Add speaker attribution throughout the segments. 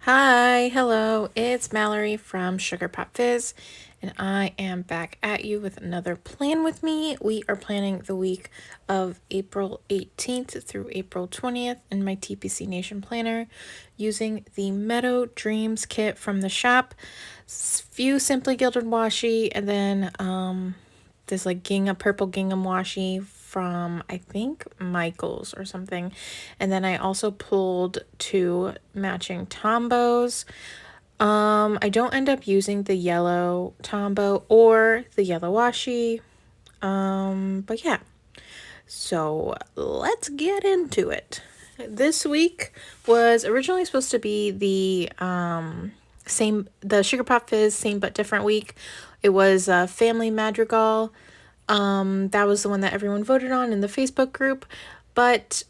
Speaker 1: Hi, hello, it's Mallory from Sugar Pop Fizz, and I am back at you with another plan with me. We are planning the week of April 18th through April 20th in my TPC Nation planner using the Meadow Dreams kit from the shop, few Simply Gilded washi, and then this like purple gingham washi from I think Michael's or something. And then I also pulled two matching Tombos. I don't end up using the yellow Tombow or the yellow washi. But yeah. So let's get into it. This week was originally supposed to be the Sugar Pop Fizz same but different week. It was Family Madrigal. That was the one that everyone voted on in the Facebook group. But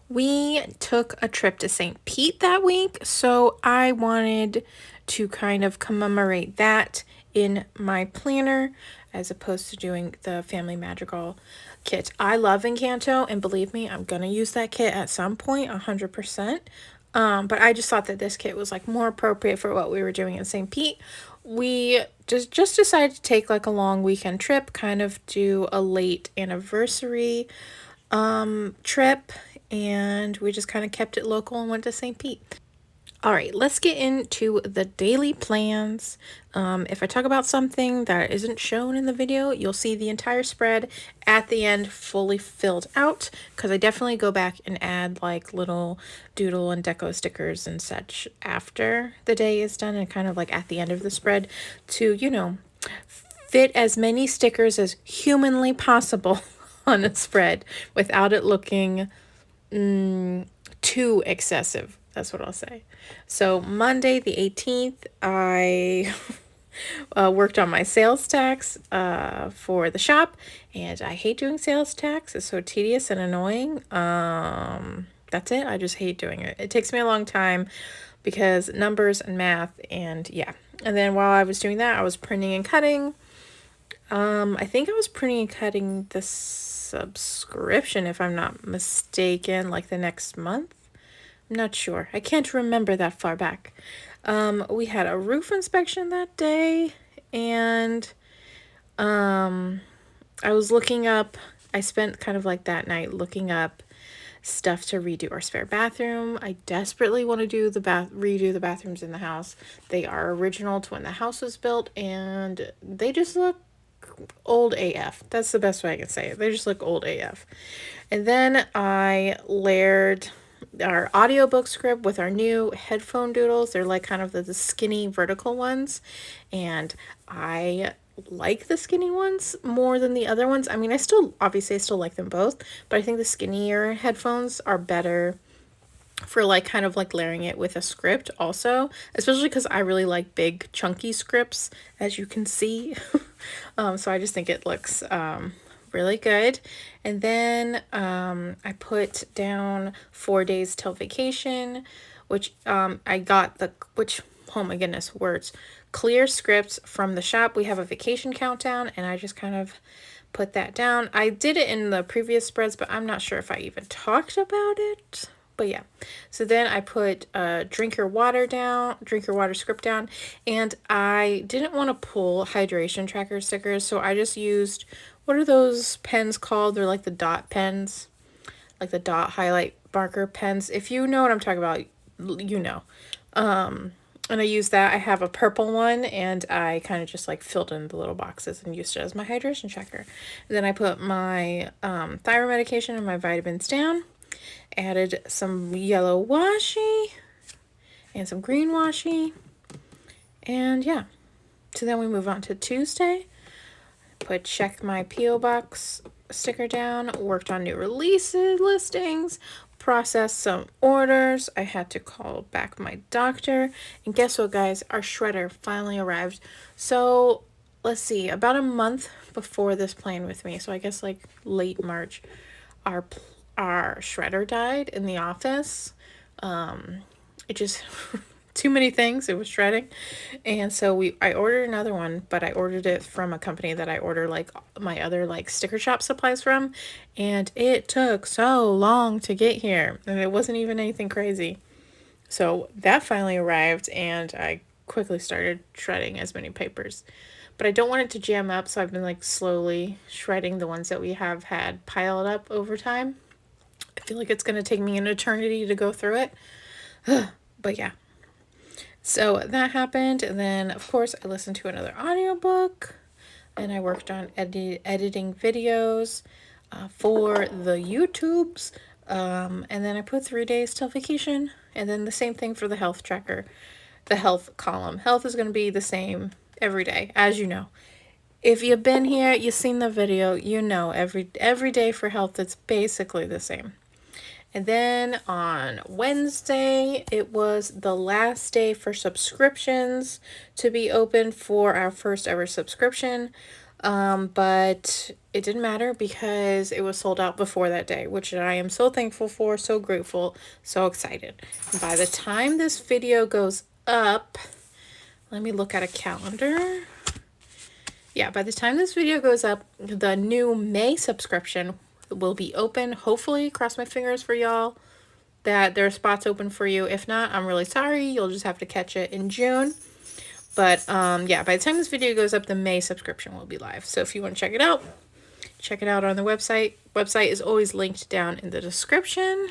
Speaker 1: we took a trip to St. Pete that week, so I wanted to kind of commemorate that in my planner as opposed to doing the Family Madrigal kit. I love Encanto, and believe me, I'm gonna use that kit at some point, 100%. But I just thought that this kit was like more appropriate for what we were doing in St. Pete. We just decided to take like a long weekend trip, kind of do a late anniversary trip, and we just kind of kept it local and went to St. Pete. All right, let's get into the daily plans. If I talk about something that isn't shown in the video, you'll see the entire spread at the end fully filled out, because I definitely go back and add like little doodle and deco stickers and such after the day is done and kind of like at the end of the spread to, fit as many stickers as humanly possible on a spread without it looking too excessive. That's what I'll say. So Monday the 18th, I worked on my sales tax for the shop, and I hate doing sales tax. It's so tedious and annoying. That's it. I just hate doing it. It takes me a long time because numbers and math, and yeah. And then while I was doing that, I was printing and cutting. I think I was printing and cutting the subscription, if I'm not mistaken, like the next month. I'm not sure. I can't remember that far back. We had a roof inspection that day, and I was looking up, I spent kind of like that night looking up stuff to redo our spare bathroom. I desperately want to do redo the bathrooms in the house. They are original to when the house was built, and they just look old AF. That's the best way I can say it. They just look old AF. And then I layered our audiobook script with our new headphone doodles. They're like kind of the skinny vertical ones, and I like the skinny ones more than the other ones. I mean, I still like them both, but I think the skinnier headphones are better for like kind of like layering it with a script also, especially because I really like big chunky scripts, as you can see. So I just think it looks really good. And then I put down 4 days till vacation, which I got oh my goodness, words, clear scripts from the shop. We have a vacation countdown, and I just kind of put that down. I did it in the previous spreads, but I'm not sure if I even talked about it. But yeah, so then I put drink your water script down, and I didn't want to pull hydration tracker stickers, so I just used, what are those pens called? They're like the dot pens, like the dot highlight marker pens. If you know what I'm talking about, you know. And I used that. I have a purple one, and I kind of just like filled in the little boxes and used it as my hydration tracker. And then I put my thyroid medication and my vitamins down. Added some yellow washi and some green washi, and yeah. So then we move on to Tuesday. Check my P.O. box sticker down, worked on new releases listings, processed some orders. I had to call back my doctor, and guess what, guys? Our shredder finally arrived. So let's see, about a month before this plan with me, so I guess like late March, our shredder died in the office. It just too many things. It was shredding, and so I ordered another one, but I ordered it from a company that I order like my other like sticker shop supplies from, and it took so long to get here, and it wasn't even anything crazy. So that finally arrived, and I quickly started shredding as many papers. But I don't want it to jam up, so I've been like slowly shredding the ones that we have had piled up over time. I feel like it's going to take me an eternity to go through it. But yeah. So that happened, and then of course I listened to another audiobook, and I worked on editing videos for the YouTubes. And then I put 3 days till vacation, and then the same thing for the health tracker, the health column. Health is going to be the same every day, as you know. If you've been here, you've seen the video, you know every day for health it's basically the same. And then on Wednesday, it was the last day for subscriptions to be open for our first ever subscription. But it didn't matter because it was sold out before that day, which I am so thankful for, so grateful, so excited. By the time this video goes up, let me look at a calendar. Yeah, by the time this video goes up, the new May subscription will be open. Hopefully, cross my fingers for y'all that there are spots open for you. If not, I'm really sorry. You'll just have to catch it in June. But yeah, by the time this video goes up, the May subscription will be live. So if you want to check it out on the website. Website is always linked down in the description.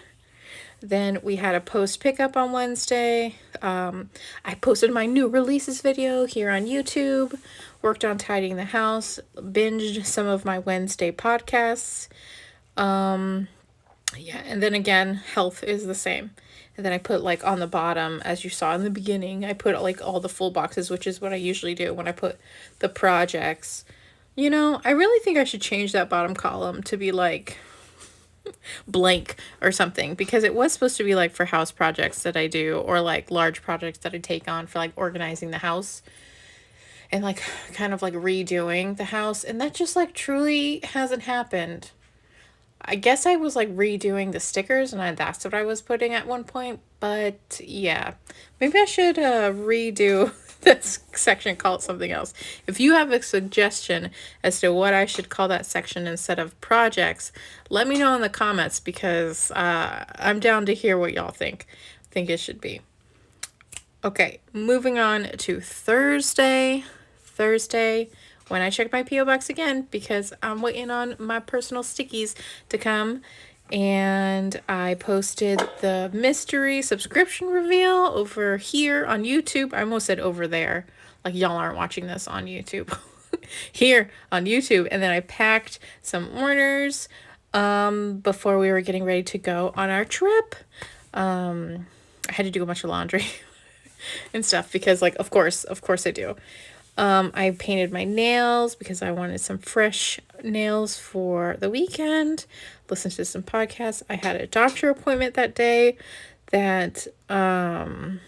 Speaker 1: Then we had a post pickup on Wednesday. I posted my new releases video here on YouTube, worked on tidying the house, binged some of my Wednesday podcasts. Yeah, and then again, health is the same. And then I put like on the bottom, as you saw in the beginning, I put like all the full boxes, which is what I usually do when I put the projects. You know, I really think I should change that bottom column to be like blank or something, because it was supposed to be like for house projects that I do, or like large projects that I take on for like organizing the house and like kind of like redoing the house, and that just like truly hasn't happened. I guess I was like redoing the stickers, and that's what I was putting at one point, but yeah, maybe I should redo this section, call it something else. If you have a suggestion as to what I should call that section instead of projects, let me know in the comments, because I'm down to hear what y'all think it should be. Okay, moving on to Thursday, when I checked my P.O. box again, because I'm waiting on my personal stickies to come, and I posted the mystery subscription reveal over here on YouTube. I almost said over there, like y'all aren't watching this on YouTube. Here on YouTube. And then I packed some orders before we were getting ready to go on our trip. I had to do a bunch of laundry and stuff because, like, of course I do. I painted my nails because I wanted some fresh nails for the weekend. Listened to some podcasts. I had a doctor appointment that day that I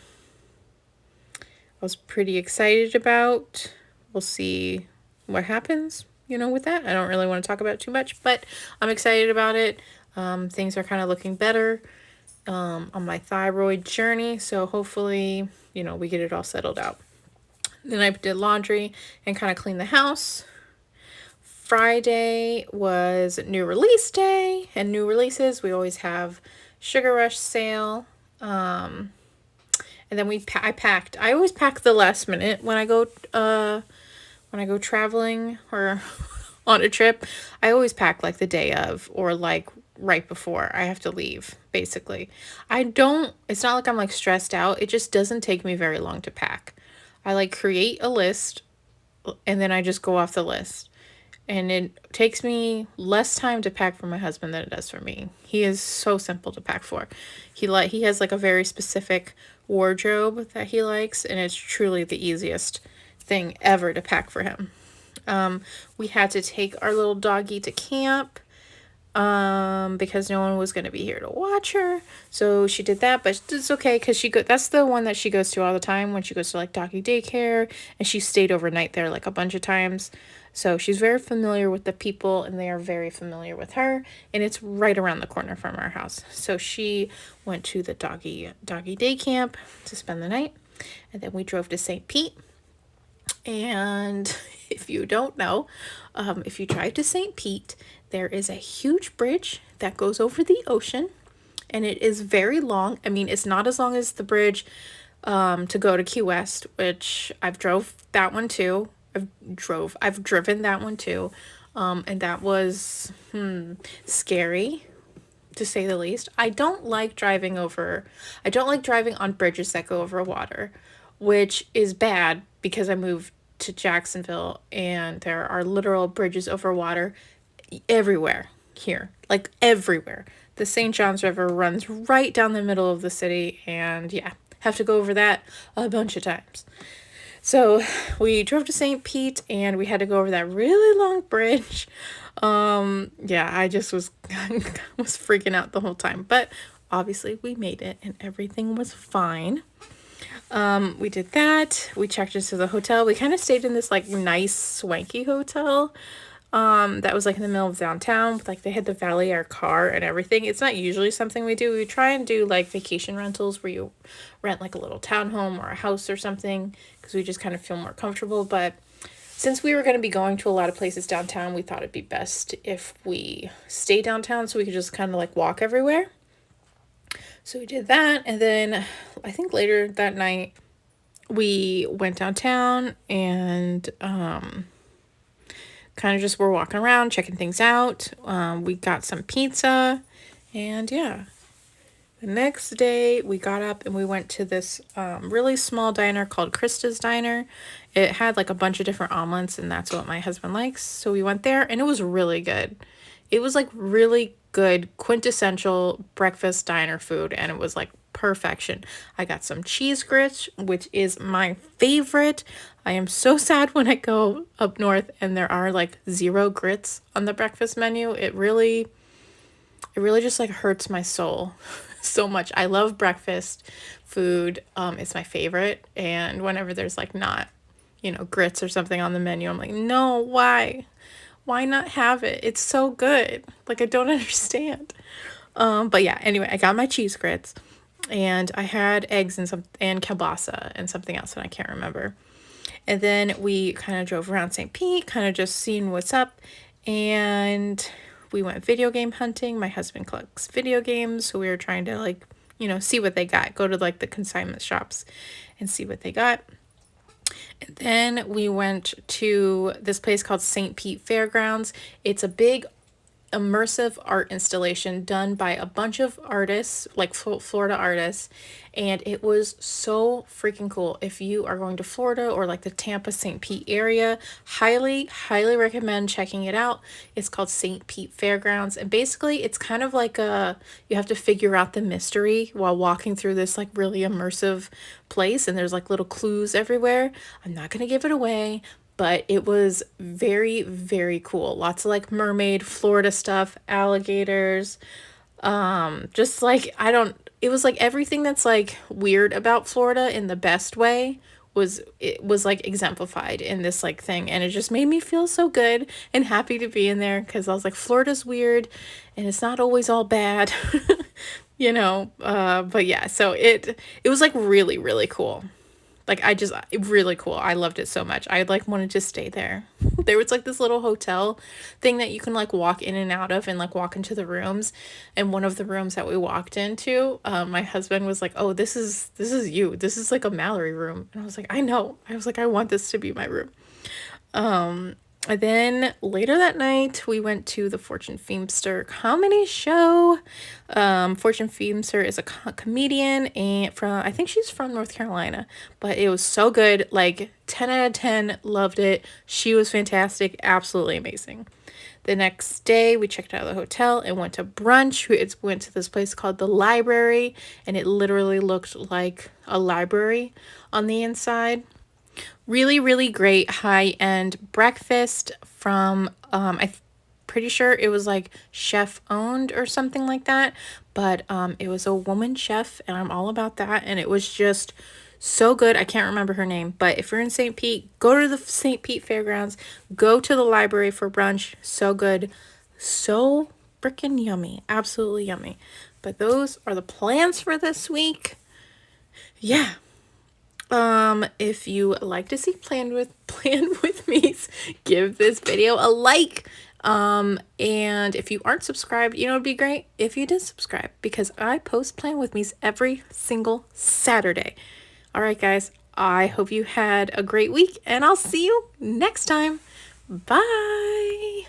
Speaker 1: was pretty excited about. We'll see what happens, with that. I don't really want to talk about it too much, but I'm excited about it. Things are kind of looking better on my thyroid journey, so hopefully, we get it all settled out. Then I did laundry and kind of cleaned the house. Friday was new release day, and new releases, we always have Sugar Rush sale. And then I packed. I always pack the last minute when I go traveling or on a trip. I always pack like the day of, or like right before I have to leave, basically. It's not like I'm like stressed out. It just doesn't take me very long to pack. I like create a list, and then I just go off the list. And it takes me less time to pack for my husband than it does for me. He is so simple to pack for. He has like a very specific wardrobe that he likes, and it's truly the easiest thing ever to pack for him. We had to take our little doggy to camp because no one was going to be here to watch her. So she did that, but it's okay because that's the one that she goes to all the time when she goes to like doggy daycare, and she stayed overnight there like a bunch of times. So she's very familiar with the people, and they are very familiar with her, and it's right around the corner from our house. So she went to the doggy day camp to spend the night, and then we drove to St. Pete. And if you don't know, if you drive to St. Pete, there is a huge bridge that goes over the ocean. and it is very long. I mean, it's not as long as the bridge to go to Key West, which I've drove that one too. I've driven that one too. And that was scary, to say the least. I don't like driving on bridges that go over water, which is bad because I moved to Jacksonville and there are literal bridges over water everywhere here, like everywhere. The St. Johns River runs right down the middle of the city, and yeah, have to go over that a bunch of times. So we drove to St. Pete and we had to go over that really long bridge. Yeah, I just was was freaking out the whole time, but obviously we made it and everything was fine. We did that. We checked into the hotel. We kind of stayed in this like nice swanky hotel that was like in the middle of downtown. Like they had the valet our car and everything. It's not usually something we do. We try and do like vacation rentals where you rent like a little townhome or a house or something because we just kind of feel more comfortable. But since we were going to be going to a lot of places downtown, we thought it'd be best if we stay downtown so we could just kind of like walk everywhere. So we did that, and then I think later that night we went downtown and kind of just were walking around, checking things out. We got some pizza, and yeah. The next day, we got up and we went to this really small diner called Krista's Diner. It had like a bunch of different omelets, and that's what my husband likes. So we went there, and it was really good. It was like really good, quintessential breakfast diner food, and it was like perfection. I got some cheese grits, which is my favorite. I am so sad when I go up north and there are like 0 grits on the breakfast menu. It really just like hurts my soul so much. I love breakfast food. It's my favorite, and whenever there's like not, grits or something on the menu, I'm like, no, why? Why not have it? It's so good. Like, I don't understand. But yeah, anyway, I got my cheese grits and I had eggs and kielbasa and something else that I can't remember. And then we kind of drove around St. Pete, kind of just seeing what's up. And we went video game hunting. My husband collects video games, so we were trying to like, see what they got. Go to like the consignment shops and see what they got. And then we went to this place called St. Pete Fairgrounds. It's a big immersive art installation done by a bunch of artists, like Florida artists, and it was so freaking cool. If you are going to Florida or like the Tampa St. Pete area, highly recommend checking it out. It's called St. Pete Fairgrounds, and basically it's kind of like you have to figure out the mystery while walking through this like really immersive place, and there's like little clues everywhere. I'm not gonna give it away, but it was very cool. Lots of like mermaid Florida stuff, alligators, just like, it was like everything that's like weird about Florida in the best way was like exemplified in this like thing, and it just made me feel so good and happy to be in there because I was like, Florida's weird and it's not always all bad. But yeah, so it was like really cool. Like, really cool. I loved it so much. I like wanted to stay there. There was like this little hotel thing that you can like walk in and out of and like walk into the rooms. And one of the rooms that we walked into, my husband was like, oh, this is you. This is like a Mallory room. And I was like, I know. I was like, I want this to be my room. And then later that night, we went to the Fortune Feimster comedy show. Fortune Feimster is a comedian, and I think she's from North Carolina, but it was so good. Like 10 out of 10, loved it. She was fantastic, absolutely amazing. The next day, we checked out of the hotel and went to brunch. We went to this place called The Library, and it literally looked like a library on the inside. Really great high-end breakfast from, I'm pretty sure it was like chef owned or something like that, but it was a woman chef, and I'm all about that, and it was just so good. I can't remember her name, but if you're in St. Pete, go to the St. Pete Fairgrounds, go to the library for brunch. So good, so freaking yummy, absolutely yummy. But those are the plans for this week. Yeah. If you like to see planned Plan With Me's, give this video a like. And if you aren't subscribed, you know, it'd be great if you did subscribe, because I post Plan With Me's every single Saturday. All right, guys, I hope you had a great week, and I'll see you next time. Bye.